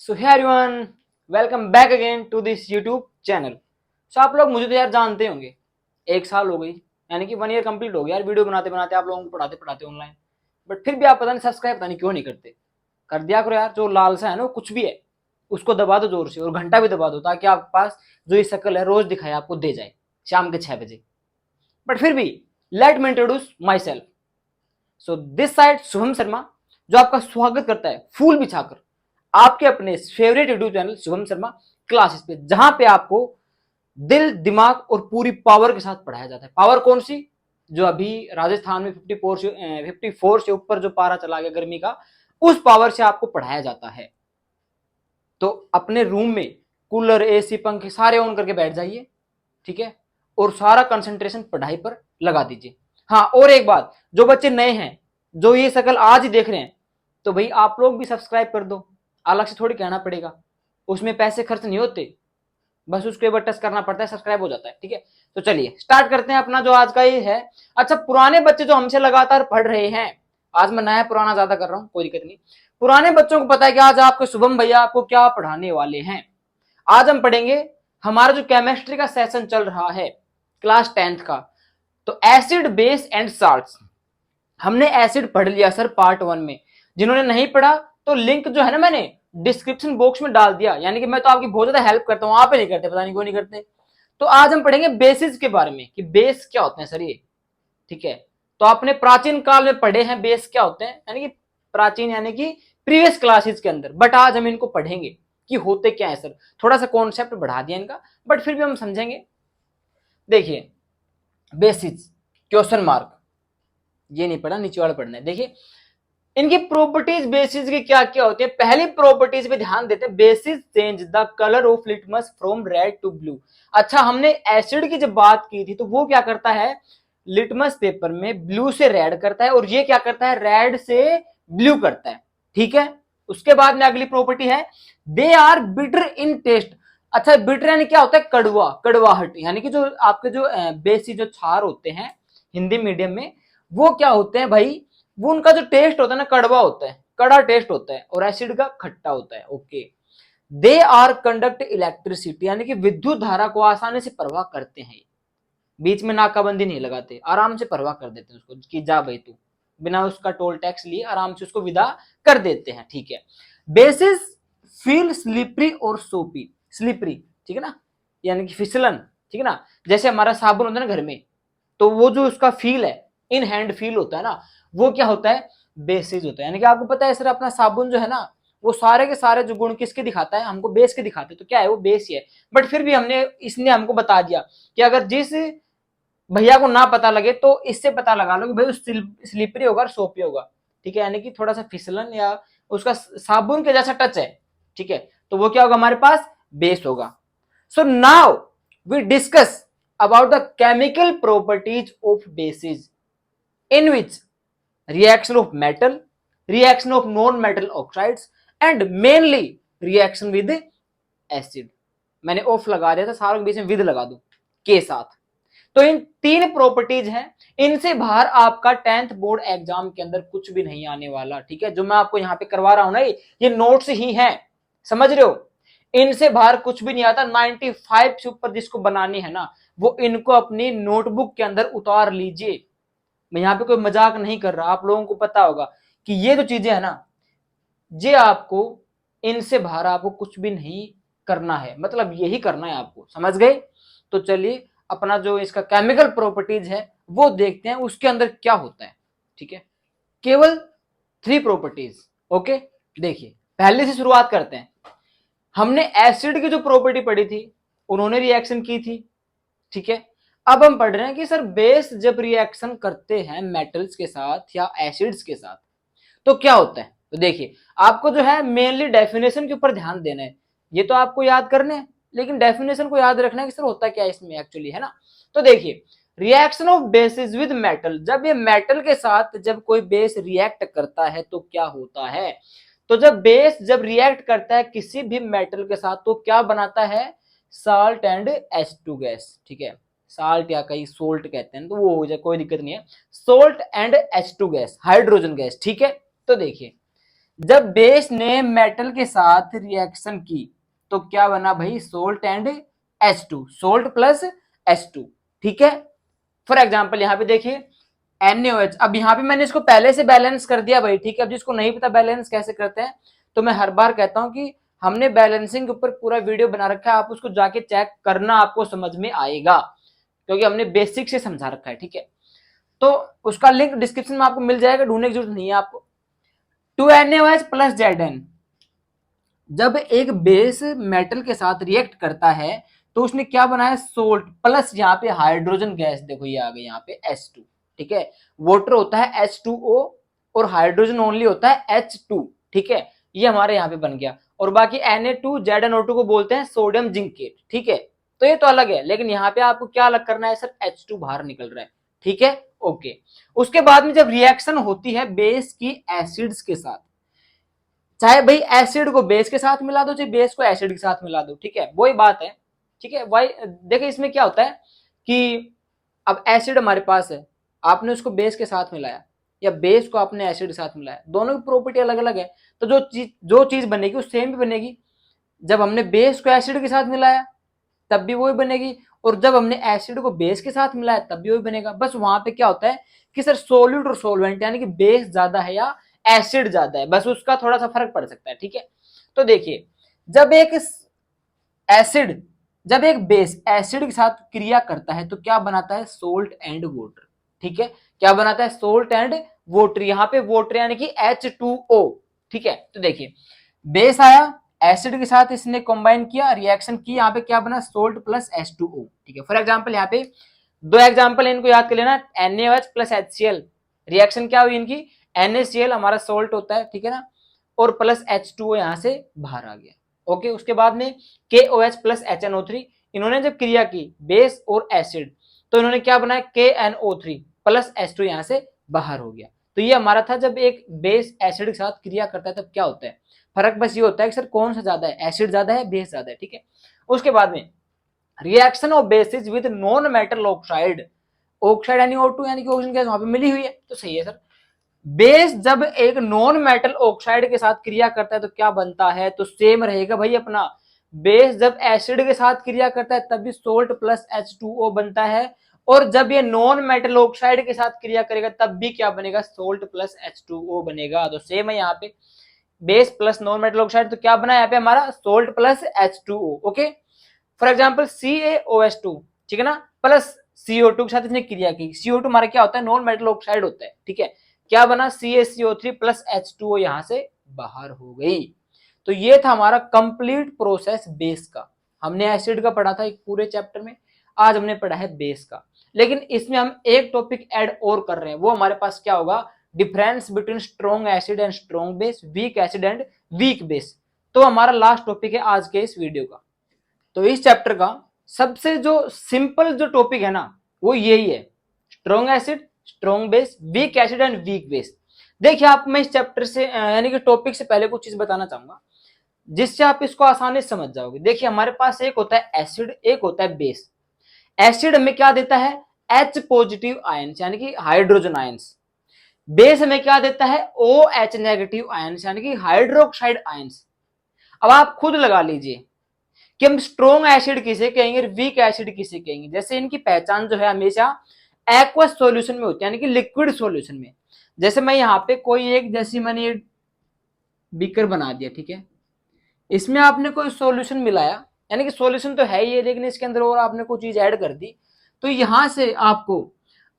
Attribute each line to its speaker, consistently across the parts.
Speaker 1: So hey everyone, welcome back again to this YouTube channel. सो आप लोग मुझे तो यार जानते होंगे, 1 साल हो गई, यानी कि 1 ईयर कंप्लीट हो गया यार वीडियो बनाते बनाते, आप लोगों को पढ़ाते पढ़ाते ऑनलाइन। बट फिर भी आप पता नहीं सब्सक्राइब पता नहीं क्यों नहीं करते। कर दिया करो यार, जो लालसा है ना वो कुछ भी है उसको दबा दो जोर से, और घंटा भी दबा दो, ताकि आपके पास जो ये शक्ल है रोज दिखाए आपको दे जाए शाम के 6 बजे। बट फिर भी let me introduce my self. So this side Shubham Sharma, जो आपका स्वागत करता है फूल बिछाकर आपके अपने favourite YouTube channel Shubham Sharma classes पे, जहां पे आपको दिल दिमाग और पूरी पावर के साथ पढ़ाया जाता है। पावर कौन सी? जो अभी राजस्थान में 54 से ऊपर जो पारा चला गया गर्मी का, उस पावर से आपको पढ़ाया जाता है। तो अपने रूम में कूलर एसी पंखे सारे ऑन करके बैठ जाइए, ठीक है, और सारा कंसंट्रेशन पढ़ाई पर लगा दीजिए। हाँ, और एक बात, जो बच्चे नए हैं, जो ये शकल आज ही देख रहे हैं, तो भाई आप लोग भी सब्सक्राइब कर दो, अलग से थोड़ी कहना पड़ेगा, उसमें पैसे खर्च नहीं होते, बस उसको एक बार टच करना पड़ता है, सब्सक्राइब हो जाता है, ठीक है। तो चलिए स्टार्ट करते हैं अपना जो आज का ये है। अच्छा, पुराने बच्चे जो हमसे लगातार पढ़ रहे हैं, आज मैं नया पुराना ज्यादा कर रहा हूं, कोई दिक्कत नहीं। पुराने बच्चों को पता है कि आज आपके शुभम भैया आपको क्या पढ़ाने वाले हैं। आज हम पढ़ेंगे, हमारा जो केमिस्ट्री का सेशन चल रहा है क्लास 10th का, तो एसिड बेस एंड साल्ट्स। हमने एसिड पढ़ लिया सर पार्ट 1 में। जिन्होंने नहीं पढ़ा तो लिंक जो है ना मैंने डिस्क्रिप्शन बॉक्स में डाल दिया, यानी कि मैं तो आपकी बहुत ज्यादा हेल्प करता हूं, आप ही नहीं करते, पता नहीं क्यों नहीं करते। तो आज हम पढ़ेंगे बेसिस के बारे में कि बेस क्या होते हैं सर ये, ठीक है। तो आपने प्राचीन काल में पढ़े हैं बेस क्या होते हैं, यानी कि प्राचीन यानी कि प्रीवियस क्लासेस के अंदर, बट आज हम इनको पढ़ेंगे कि होते क्या है सर। थोड़ा सा कॉन्सेप्ट बढ़ा दिया इनका, बट फिर भी हम समझेंगे। देखिए बेसिस क्वेश्चन मार्क, ये नहीं पढ़ा, नीचे वाला पढ़ना है। देखिए इनकी प्रॉपर्टीज बेसिस की क्या क्या होती है। पहली प्रॉपर्टीज पे ध्यान देते हैं, bases change the colour of litmus from red to blue. अच्छा, हमने एसिड की जब बात की थी तो वो क्या करता है, लिटमस पेपर में ब्लू से रेड करता है, और ये क्या करता है, रेड से ब्लू करता है, ठीक है। उसके बाद में अगली प्रॉपर्टी है, they are bitter in taste. अच्छा, बिटर यानी क्या होता है, कड़वा, कड़वाहट, यानी कि जो आपके जो बेसिस जो क्षार होते हैं हिंदी मीडियम में, वो क्या होते हैं भाई, वो उनका जो टेस्ट होता है ना कड़वा होता है, कड़ा टेस्ट होता है, और एसिड का खट्टा होता है, okay. They are conduct electricity, यानी कि विद्युत धारा को आसानी से प्रवाह करते हैं, बीच में नाकाबंदी नहीं लगाते, आराम से प्रवाह कर देते हैं उसको, कि जा भाई तू, बिना उसका टोल टैक्स लिए आराम से उसको विदा कर देते हैं, ठीक है। बेसिस फील स्लिपरी और सोपी, स्लिपरी, ठीक है ना, यानी कि फिसलन, ठीक है ना। जैसे हमारा साबुन होता है ना घर में, तो वो जो उसका फील है, इन हैंड फील होता है ना, वो क्या होता है, बेसिस होता है। यानी कि आपको पता है सर, अपना साबुन जो है ना, वो सारे के सारे जो गुण किसके दिखाता है, हमको बेस के दिखाते हैं, तो क्या है वो बेस ही है। बट फिर भी हमने इसने हमको बता दिया कि अगर जिस भैया को ना पता लगे तो इससे पता लगा लो कि भाई स्लिपरी होगा और सोपी होगा, ठीक है, यानी कि थोड़ा सा फिसलन या उसका साबुन के जैसा टच है, ठीक है, तो वो क्या होगा, हमारे पास बेस होगा। So now we discuss about the chemical properties of bases, in which reaction of metal, reaction of non-metal oxides, and mainly reaction with acid। मैंने ऑफ लगा दिया था, सारों के बीच में विद लगा दूं के साथ। तो इन 3 प्रॉपर्टीज हैं, इनसे बाहर आपका 10th बोर्ड एग्जाम के अंदर कुछ भी नहीं आने वाला, ठीक है। जो मैं आपको यहाँ पे करवा रहा हूं ना, ये नोट्स ही हैं, समझ रहे हो, इनसे बाहर कुछ भी नहीं आता। 95 से ऊपर जिसको बनानी है ना, वो इनको अपनी नोटबुक के अंदर उतार लीजिए। मैं यहाँ पे कोई मजाक नहीं कर रहा, आप लोगों को पता होगा कि ये जो चीजें है ना, ये आपको, इनसे बाहर आपको कुछ भी नहीं करना है, मतलब यही करना है आपको, समझ गए। तो चलिए अपना जो इसका केमिकल प्रॉपर्टीज है वो देखते हैं, उसके अंदर क्या होता है, ठीक है। केवल 3 प्रॉपर्टीज, ओके। देखिए पहले से शुरुआत करते हैं। हमने एसिड की जो प्रॉपर्टी पढ़ी थी, उन्होंने रिएक्शन की थी, ठीक है। अब हम पढ़ रहे हैं कि सर बेस जब रिएक्शन करते हैं मेटल्स के साथ या एसिड्स के साथ तो क्या होता है। तो देखिए आपको जो है मेनली डेफिनेशन के ऊपर ध्यान देना है, ये तो आपको याद करने हैं, लेकिन डेफिनेशन को याद रखना है कि सर होता क्या है इसमें एक्चुअली, है ना। तो देखिए reaction of basis with metal, जब ये मेटल के साथ जब कोई बेस रिएक्ट करता है तो क्या होता है। तो जब बेस जब रिएक्ट करता है किसी भी मेटल के साथ तो क्या बनाता है, साल्ट एंड H2 गैस, ठीक है। साल्ट या कहीं सोल्ट कहते हैं तो वो हो जाए, कोई दिक्कत नहीं है, salt and H2 gas, hydrogen gas, ठीक है। तो देखिए जब बेस ने मेटल के साथ रिएक्शन की तो क्या बना भाई, salt and H2, salt plus H2। ठीक है, फॉर एग्जाम्पल यहाँ पे देखिए NaOH। अब यहाँ पे मैंने इसको पहले से बैलेंस कर दिया भाई, ठीक है। अब जिसको नहीं पता बैलेंस कैसे करते हैं, तो मैं हर बार कहता हूं कि हमने बैलेंसिंग के ऊपर पूरा वीडियो बना रखा है, आप उसको जाके चेक करना, आपको समझ में आएगा, क्योंकि हमने बेसिक से समझा रखा है। ठीक है, तो उसका लिंक डिस्क्रिप्शन में आपको मिल जाएगा, ढूंढने की जरूरत नहीं है आपको। 2NaOH प्लस Zn, जब एक बेस मेटल के साथ रिएक्ट करता है तो उसने क्या बनाया, सोल्ट प्लस यहाँ पे हाइड्रोजन गैस, देखो ये आ गई यहाँ पे H2। ठीक है, वाटर होता है H2O और हाइड्रोजन ओनली होता है H2। ठीक है, ये हमारे यहाँ पे बन गया। और बाकी Na2ZnO2 को बोलते हैं सोडियम जिंकेट। ठीक है, तो ये तो अलग है, लेकिन यहाँ पे आपको क्या अलग करना है सर, H2 बाहर निकल रहा है। ठीक है, ओके। उसके बाद में जब रिएक्शन होती है बेस की एसिड्स के साथ, चाहे भाई एसिड को बेस के साथ मिला दो, चाहे बेस को एसिड के साथ मिला दो, ठीक है, वही बात है। ठीक है, वही देखिए इसमें क्या होता है कि अब एसिड हमारे पास है, आपने उसको बेस के साथ मिलाया या बेस को आपने एसिड के साथ मिलाया, दोनों की प्रॉपर्टी अलग अलग है, तो जो चीज बनेगी वो सेम भी बनेगी। जब हमने बेस को एसिड के साथ मिलाया तब भी वही बनेगी, और जब हमने एसिड को बेस के साथ मिलाया तब भी वही बनेगा। बस वहां पे क्या होता है कि सर सोल्यूट और सोलवेंट, यानी कि बेस ज्यादा है या एसिड ज्यादा है, बस उसका थोड़ा सा फर्क पड़ सकता है। ठीक है, तो देखिए जब एक एसिड जब एक बेस एसिड के साथ क्रिया करता है तो क्या बनाता है, सोल्ट एंड वाटर। ठीक है, क्या बनाता है, सोल्ट एंड वाटर। यहाँ पे वाटर यानी कि H2O। ठीक है, तो देखिए बेस आया, एसिड के साथ इसने कंबाइन किया, रिएक्शन की, यहाँ पे क्या बना, सोल्ट प्लस H2O। ठीक है, फॉर एग्जांपल यहाँ पे दो एग्जांपल इनको याद कर लेना, NaOH प्लस HCl, रिएक्शन क्या हुई इनकी, NaCl हमारा सोल्ट होता है, ठीक है ना, और प्लस H2O यहाँ से बाहर आ गया। ओके, उसके बाद में KOH प्लस HNO3, इन्होंने जब क्रिया की बेस और एसिड, तो इन्होंने क्या बनाया, KNO3 प्लस H2 यहाँ से बाहर हो गया। तो ये हमारा था, जब एक बेस एसिड के साथ क्रिया करता है तब क्या होता है, फर्क बस ये होता है कि सर कौन सा ज्यादा है, एसिड ज्यादा है, बेस ज्यादा है। ठीक है, उसके बाद में reaction of basis with non metal oxide, oxide यानी O2 यानी कि ऑक्सीजन गैस वहां पे मिली हुई है, तो सही है सर। बेस जब एक नॉन मेटल ऑक्साइड के साथ क्रिया करता है तो क्या बनता है, तो सेम रहेगा भाई अपना, बेस जब एसिड के साथ क्रिया करता है तब भी सोल्ट प्लस H2O बनता है, और जब ये नॉन मेटल ऑक्साइड के साथ क्रिया करेगा तब भी क्या बनेगा, सोल्ट प्लस H2O बनेगा। तो सेम है यहाँ पे, base plus non metal oxide, तो क्या बना यहाँ पे हमारा, salt plus H2O। Okay, for example CaOH2, ठीक है ना, प्लस CO2 के साथ इसने क्रिया की, CO2 हमारा क्या होता है, नॉन मेटल ऑक्साइड होता है। ठीक है, क्या बना, CaCO3 प्लस H2O यहां से बाहर हो गई। तो ये था हमारा कंप्लीट प्रोसेस बेस का। हमने एसिड का पढ़ा था एक पूरे चैप्टर में, आज हमने पढ़ा है बेस का। लेकिन इसमें हम एक टॉपिक ऐड और कर रहे हैं, वो हमारे पास क्या होगा, difference between strong acid and strong base, weak acid and weak base. तो हमारा लास्ट टॉपिक है आज के इस वीडियो का। तो इस चैप्टर का सबसे जो सिंपल जो टॉपिक है ना, वो यही है, strong acid, strong base, weak acid and weak base. देखिए आप, मैं इस चैप्टर से यानी कि टॉपिक से पहले कुछ चीज बताना चाहूंगा जिससे आप इसको आसानी से समझ जाओगे। देखिए हमारे पास एक होता है एसिड, एक होता है बेस। एसिड हमें क्या देता है, H पॉजिटिव आयंस यानी कि हाइड्रोजन आयंस। बेस हमें क्या देता है, OH नेगेटिव आयंस यानी कि हाइड्रोक्साइड आयंस। अब आप खुद लगा लीजिए कि हम स्ट्रॉन्ग एसिड किसे कहेंगे, वीक एसिड किसे कहेंगे। जैसे इनकी पहचान जो है हमेशा एक्वस सॉल्यूशन में होती है, यानी कि लिक्विड सॉल्यूशन में। जैसे मैं यहाँ पे कोई एक, जैसी मैंने बीकर बना दिया, ठीक है, इसमें आपने कोई सॉल्यूशन मिलाया, यानी कि सॉल्यूशन तो है ही है लेकिन इसके अंदर और आपने कोई चीज ऐड कर दी, तो यहां से आपको,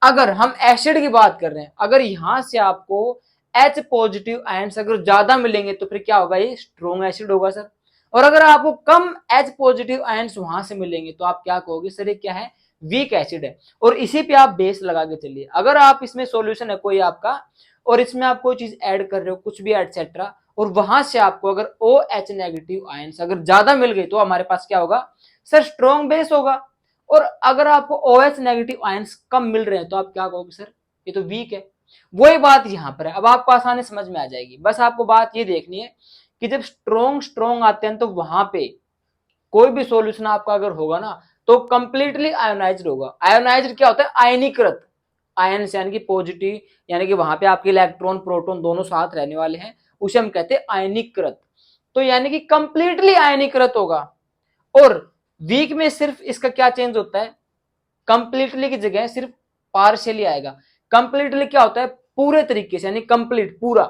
Speaker 1: अगर हम एसिड की बात कर रहे हैं, अगर यहां से आपको H पॉजिटिव आयंस अगर ज्यादा मिलेंगे तो फिर क्या होगा, ये स्ट्रॉन्ग एसिड होगा सर। और अगर आपको कम H पॉजिटिव आयंस वहां से मिलेंगे तो आप क्या कहोगे, सर ये क्या है, वीक एसिड है। और इसी पे आप बेस लगा के चलिए, अगर आप इसमें सॉल्यूशन है कोई आपका और इसमें आप कोई चीज ऐड कर रहे हो, कुछ भी एटसेट्रा, और वहां से आपको अगर OH नेगेटिव आयंस अगर ज्यादा मिल गई तो हमारे पास क्या होगा, सर स्ट्रॉन्ग बेस होगा। और अगर आपको OH नेगेटिव आयंस कम मिल रहे हैं तो आप क्या कहोगे, सर ये तो वीक है। वही बात यहां पर है, अब आपको आसानी समझ में आ जाएगी। बस आपको बात ये देखनी है कि जब स्ट्रॉन्ग स्ट्रॉन्ग आते हैं तो वहां पे कोई भी सॉल्यूशन आपका अगर होगा ना तो कंप्लीटली आयोनाइज्ड होगा। आयोनाइज्ड क्या होता है, आयनीकृत, आयन यानी कि पॉजिटिव, यानी कि वहां पे आपके इलेक्ट्रॉन प्रोटॉन दोनों साथ रहने वाले हैं, उसे हम कहते हैं आयनीकृत। तो यानी कि कंप्लीटली आयनीकृत होगा। और वीक में सिर्फ इसका क्या चेंज होता है, कंप्लीटली की जगह सिर्फ पार्शियली आएगा। कंप्लीटली क्या होता है, पूरे तरीके से यानी कंप्लीट पूरा,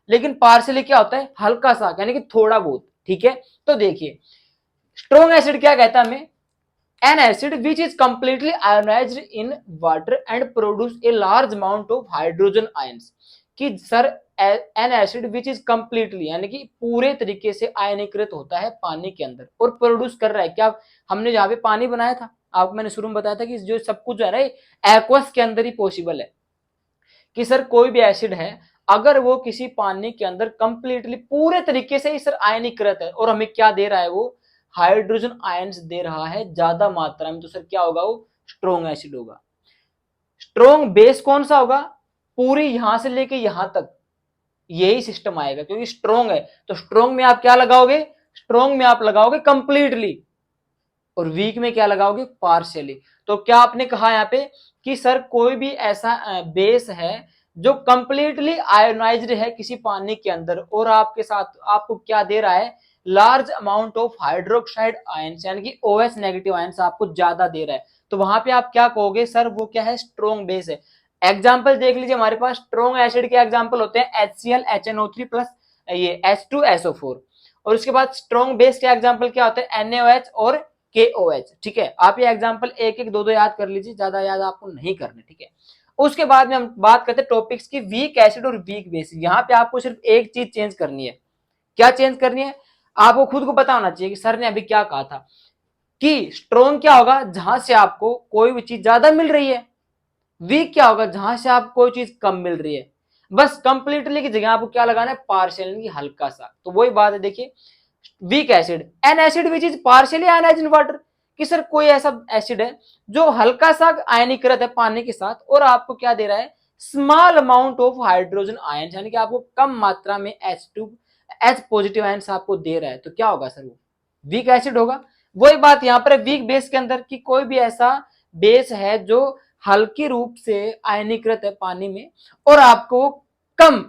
Speaker 1: लेकिन पार्शियली क्या होता है, हल्का सा यानी कि थोड़ा बहुत। ठीक है, तो देखिए स्ट्रॉन्ग एसिड क्या कहता है हमें, N acid which is completely ionised in water and produce a large amount of hydrogen ions. कि sir N acid which is completely यानी कि पूरे तरीके से आयनीकृत होता है पानी के अंदर और प्रोड्यूस कर रहा है क्या, हमने जहां पे पानी बनाया था, आपको मैंने शुरू में बताया था कि जो सब कुछ जो है ना एक्वस के अंदर ही पॉसिबल है। कि सर कोई भी एसिड है अगर वो किसी पानी के अंदर कंप्लीटली पूरे तरीके से ही सर आयनीकृत है और हमें क्या दे रहा है, वो हाइड्रोजन आयंस दे रहा है ज्यादा मात्रा में, तो सर क्या होगा, वो स्ट्रॉन्ग एसिड होगा। स्ट्रॉन्ग बेस कौन सा होगा, पूरी यहां से लेके यहां तक यही सिस्टम आएगा, क्योंकि स्ट्रॉन्ग है तो स्ट्रॉन्ग में आप क्या लगाओगे, स्ट्रॉन्ग में आप लगाओगे कंप्लीटली और वीक में क्या लगाओगे, पार्शियली। तो क्या आपने कहा यहाँ पे कि सर कोई भी ऐसा बेस है जो कंप्लीटली आयोनाइज्ड है किसी पानी के अंदर और आपके साथ आपको क्या दे रहा है, large amount of hydroxide ions यानी कि OH नेगेटिव आयंस आपको ज्यादा दे रहा है, तो वहां पे आप क्या कहोगे, सर वो क्या है, स्ट्रॉन्ग बेस है। एग्जाम्पल देख लीजिए, हमारे पास स्ट्रॉन्ग एसिड के एग्जाम्पल होते हैं HCl HNO3 प्लस ये H2SO4। और उसके बाद स्ट्रॉन्ग बेस के एग्जाम्पल क्या होते हैं, NaOH और KOH। ठीक है, आप ये एग्जाम्पल एक एक दो याद कर लीजिए, ज्यादा याद आपको नहीं करने। ठीक है, उसके बाद में हम बात करते हैं टॉपिक्स की, वीक एसिड और वीक बेस। यहाँ पे आपको सिर्फ एक चीज चेंज करनी है, क्या चेंज करनी है, आपको खुद को पता होना चाहिए कि सर ने अभी क्या कहा था कि स्ट्रॉन्ग क्या होगा जहां से आपको कोई भी चीज ज्यादा मिल रही है, वीक क्या होगा जहां से आपको कोई चीज कम मिल रही है। बस कंप्लीटली की जगह आपको क्या लगाना है, पार्शियली हल्का सा। तो वही बात है, देखिए weak acid, N acid which is partially ionised in water. कि सर कोई ऐसा एसिड है जो हल्का सा आयनीकृत है पानी के साथ और आपको क्या दे रहा है, small amount of hydrogen ion, यानी कि आपको कम मात्रा में H पॉजिटिव आयंस आपको दे रहा है, तो क्या होगा सर, वो वीक एसिड होगा। वही बात यहाँ पर वीक बेस के अंदर कि कोई भी ऐसा बेस है जो हल्की रूप से आयनीकृत है पानी में और आपको कम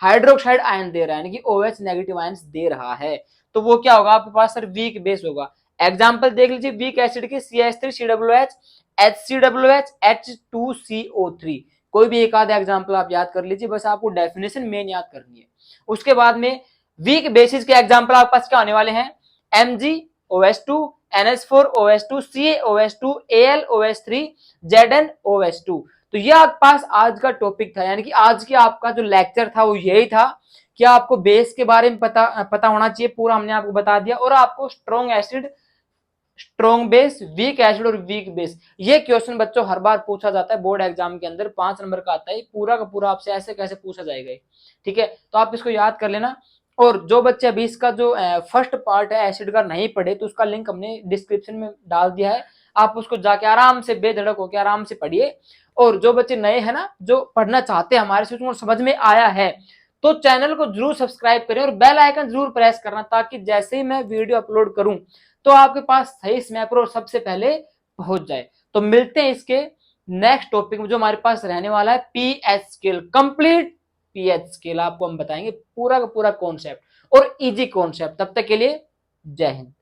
Speaker 1: हाइड्रोक्साइड आयन दे रहा है, यानी कि OH नेगेटिव आयंस दे रहा है, तो वो क्या होगा आपके पास, सर वीक बेस होगा। एग्जांपल देख लीजिए वीक एसिड के CH3COOH HCOOH H2CO3। कोई भी एक आधा एग्जांपल आप याद कर लीजिए, बस आपको डेफिनेशन मेन याद करनी है। उसके बाद में वीक बेसिस के एग्जांपल आपके पास क्या होने वाले हैं, MgOH2 NH4OH2 CaOH2 AlOH3 ZnOH2। तो ये आपके पास आज का टॉपिक था, यानी कि आज की आपका जो लेक्चर था वो यही था कि आपको बेस के बारे में पता होना चाहिए, पूरा हमने आपको बता दिया। और आपको strong acid, strong base, weak acid और वीक बेस, ये क्वेश्चन बच्चों हर बार पूछा जाता है बोर्ड एग्जाम के अंदर, 5 नंबर का आता है, पूरा का पूरा आपसे ऐसे कैसे पूछा जाएगा। ठीक है, तो आप इसको याद कर लेना। और जो बच्चे अभी इसका जो फर्स्ट पार्ट है एसिड का नहीं पढ़े, तो उसका लिंक हमने डिस्क्रिप्शन में डाल दिया है, आप उसको जाके आराम से बेधड़क होकर आराम से पढ़िए। और जो बच्चे नए हैं ना, जो पढ़ना चाहते हैं हमारे से, उनको समझ में आया है तो चैनल को जरूर सब्सक्राइब करें और बेल आइकन जरूर प्रेस करना, ताकि जैसे ही मैं वीडियो अपलोड करूं तो आपके पास सही समय पर और सबसे पहले पहुंच जाए। तो मिलते हैं इसके नेक्स्ट टॉपिक में जो हमारे पास रहने वाला है pH scale, complete pH scale आपको हम बताएंगे, पूरा का पूरा कॉन्सेप्ट और इजी कॉन्सेप्ट। तब तक के लिए जय हिंद।